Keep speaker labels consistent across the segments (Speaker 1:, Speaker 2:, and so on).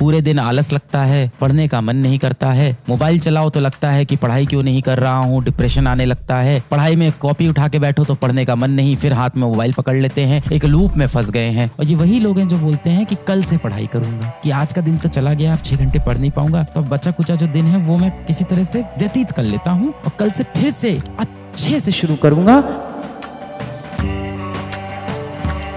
Speaker 1: पूरे दिन आलस लगता है, पढ़ने का मन नहीं करता है, मोबाइल चलाओ तो लगता है कि पढ़ाई क्यों नहीं कर रहा हूँ, डिप्रेशन आने लगता है, पढ़ाई में कॉपी उठा के बैठो तो पढ़ने का मन नहीं, फिर हाथ में मोबाइल पकड़ लेते हैं, एक लूप में फंस गए हैं। और ये वही लोग हैं जो बोलते हैं कि कल से पढ़ाई करूंगा, कि आज का दिन तो चला गया, अब 6 घंटे पढ़ नहीं पाऊंगा, तो बचा कुचा जो दिन है वो मैं किसी तरह से व्यतीत कर लेता हूँ और कल से फिर से अच्छे से शुरू करूंगा।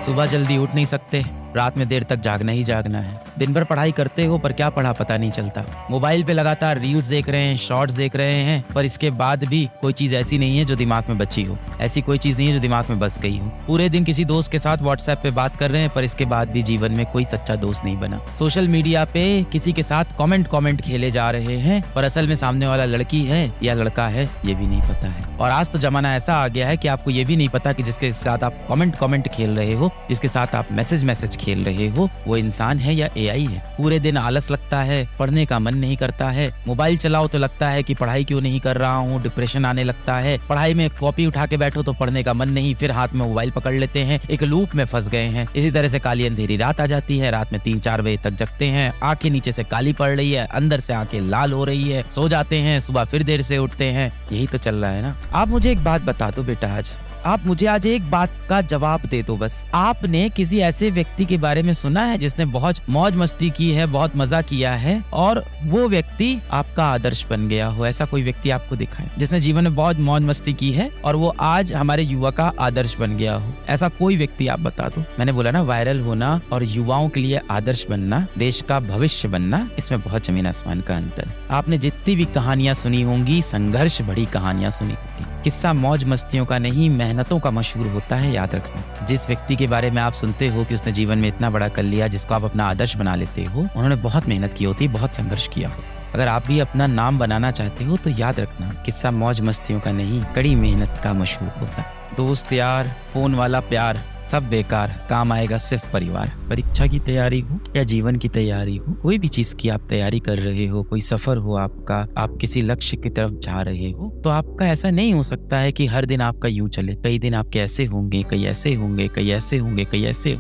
Speaker 1: सुबह जल्दी उठ नहीं सकते, रात में देर तक जागना ही जागना है। दिन भर पढ़ाई करते हो पर क्या पढ़ा पता नहीं चलता। मोबाइल पे लगातार रील्स देख रहे हैं, शॉर्ट्स देख रहे हैं, पर इसके बाद भी कोई चीज ऐसी नहीं है जो दिमाग में बची हो, ऐसी कोई चीज नहीं है जो दिमाग में बस गई हो। पूरे दिन किसी दोस्त के साथ व्हाट्सएप पे बात कर रहे हैं, पर इसके बाद भी जीवन में कोई सच्चा दोस्त नहीं बना। सोशल मीडिया पे किसी के साथ कॉमेंट खेले जा रहे हैं, पर असल में सामने वाला लड़की है या लड़का है ये भी नहीं पता है। और आज तो जमाना ऐसा आ गया है कि आपको ये भी नहीं पता कि जिसके साथ आप कॉमेंट खेल रहे हो, जिसके साथ आप मैसेज खेल रहे हो, वो इंसान है या एआई है। पूरे दिन आलस लगता है, पढ़ने का मन नहीं करता है, मोबाइल चलाओ तो लगता है कि पढ़ाई क्यों नहीं कर रहा हूँ, डिप्रेशन आने लगता है, पढ़ाई में कॉपी उठा के बैठो तो पढ़ने का मन नहीं, फिर हाथ में मोबाइल पकड़ लेते हैं, एक लूप में फंस गए हैं। इसी तरह से काली अंधेरी रात आ जाती है, रात में 3-4 बजे तक जगते हैं, आंखें नीचे से काली पड़ रही है, अंदर से आंखें लाल हो रही है, सो जाते हैं, सुबह फिर देर से उठते हैं। यही तो चल रहा है ना। आप मुझे एक बात बता दो बेटा, आप मुझे आज एक बात का जवाब दे दो बस। आपने किसी ऐसे व्यक्ति के बारे में सुना है जिसने बहुत मौज मस्ती की है, बहुत मजा किया है और वो व्यक्ति आपका आदर्श बन गया हो? ऐसा कोई व्यक्ति आपको दिखा है जिसने जीवन में बहुत मौज मस्ती की है और वो आज हमारे युवा का आदर्श बन गया हो? ऐसा कोई व्यक्ति आप बता दो। मैंने बोला ना, वायरल होना और युवाओं के लिए आदर्श बनना, देश का भविष्य बनना, इसमें बहुत जमीन आसमान का अंतर है। आपने जितनी भी कहानियां सुनी होंगी, संघर्ष भरी कहानियां सुनी होंगी। किस्सा मौज मस्तियों का नहीं, मेहनतों का मशहूर होता है, याद रखना। जिस व्यक्ति के बारे में आप सुनते हो कि उसने जीवन में इतना बड़ा कर लिया, जिसको आप अपना आदर्श बना लेते हो, उन्होंने बहुत मेहनत की होती, बहुत संघर्ष किया हो। अगर आप भी अपना नाम बनाना चाहते हो तो याद रखना, किस्सा मौज मस्तियों का नहीं, कड़ी मेहनत का मशहूर होता है। दोस्त यार, फोन वाला प्यार सब बेकार, काम आएगा सिर्फ परिवार। परीक्षा की तैयारी हो या जीवन की तैयारी हो, कोई भी चीज की आप तैयारी कर रहे हो, कोई सफर हो आपका, आप किसी लक्ष्य की तरफ जा रहे हो, तो आपका ऐसा नहीं हो सकता है कि हर दिन आपका यूं चले। कई दिन आपके ऐसे होंगे, कई ऐसे होंगे, कई ऐसे होंगे, कई ऐसे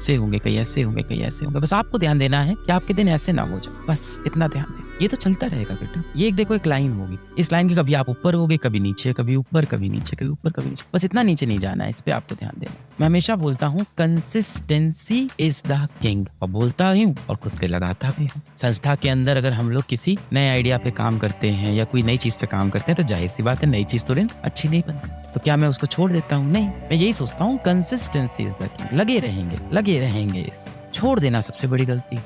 Speaker 1: होंगे, कई ऐसे होंगे, कई ऐसे होंगे। बस आपको ध्यान देना है कि आपके दिन ऐसे ना हो जाए, बस इतना ध्यान दें। ये तो चलता रहेगा बेटा। ये एक देखो, एक लाइन होगी, इस लाइन के कभी आप ऊपर होगे, कभी नीचे, कभी ऊपर, कभी नीचे, कभी ऊपर, कभी नीचे। बस इतना नीचे नहीं जाना है, इस पे आपको ध्यान देना। मैं हमेशा बोलता हूँ, कंसिस्टेंसी इज द किंग, और बोलता हूँ और खुद पे लगाता भी हूँ। संस्था के अंदर अगर हम लोग किसी नए आइडिया पे काम करते हैं या कोई नई चीज पे काम करते हैं, तो जाहिर सी बात है नई चीज तुरंत अच्छी नहीं बनती। तो क्या मैं उसको छोड़ देता हूँ? नहीं, मैं यही सोचता हूँ, कंसिस्टेंसी इज द किंग। लगे रहेंगे। छोड़ देना सबसे बड़ी गलती।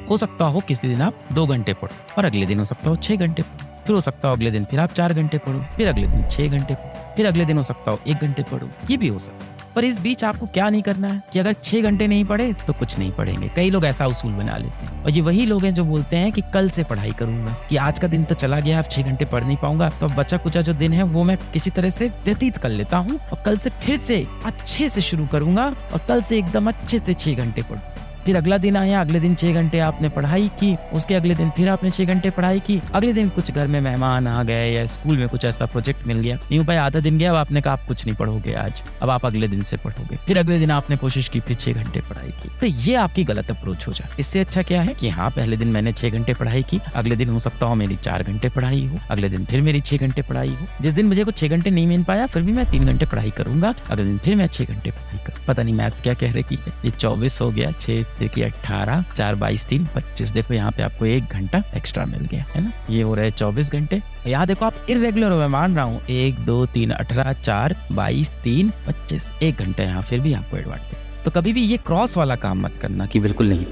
Speaker 1: हो सकता हो किसी दिन आप 2 घंटे पढ़ो और अगले दिन हो सकता हो 6 घंटे पढ़ो, फिर हो सकता हो अगले दिन फिर आप 4 घंटे पढ़ो, फिर अगले दिन 6 घंटे पढ़ो, फिर अगले दिन हो सकता हो 1 घंटे पढ़ो। ये भी हो सकता है। पर इस बीच आपको क्या नहीं करना है कि अगर 6 घंटे नहीं पढ़े तो कुछ नहीं पढ़ेंगे। कई लोग ऐसा उसूल बना लेते हैं, और ये वही लोग हैं जो बोलते हैं कि कल से पढ़ाई करूंगा, कि आज का दिन तो चला गया, अब 6 घंटे पढ़ नहीं पाऊंगा, तो बचा कुचा जो दिन है वो मैं किसी तरह से व्यतीत कर लेता हूँ और कल से फिर से अच्छे से शुरू करूंगा और कल से एकदम अच्छे से 6 घंटे पढ़ूं। फिर अगला दिन आया, अगले दिन 6 घंटे आपने पढ़ाई की, उसके अगले दिन फिर आपने 6 घंटे पढ़ाई की, अगले दिन कुछ घर में मेहमान आ गए या स्कूल में कुछ ऐसा प्रोजेक्ट मिल गया, यूं भाई आधा दिन गया, अब आपने कहा आप कुछ नहीं पढ़ोगे आज, अब आप अगले दिन से पढ़ोगे। फिर अगले दिन आपने कोशिश की, फिर 6 घंटे पढ़ाई की। तो ये आपकी गलत अप्रोच हो जाए। इससे अच्छा क्या है कि हाँ, पहले दिन मैंने 6 घंटे पढ़ाई की, अगले दिन हो सकता हो मेरी 4 घंटे पढ़ाई हो, अगले दिन फिर मेरी 6 घंटे पढ़ाई हो। जिस दिन मुझे कुछ 6 घंटे नहीं मिल पाया, फिर भी मैं 3 घंटे पढ़ाई करूंगा, अगले दिन फिर मैं 6 घंटे पढ़ाई करूँ। पता नहीं मैथ क्या कह रही है। ये 24 हो गया, 6 की 18, 4 22 3 25। देखो यहाँ पे आपको 1 घंटा एक्स्ट्रा मिल गया है ना। ये हो रहे 24 घंटे। यहाँ देखो आप इर्रेगुलर हो, मैं मान रहा हूँ, 1 2 3 18 4 22 3 25, 1 घंटा यहाँ फिर भी आपको एडवांटेज। तो कभी भी ये क्रॉस वाला काम मत करना कि बिल्कुल नहीं।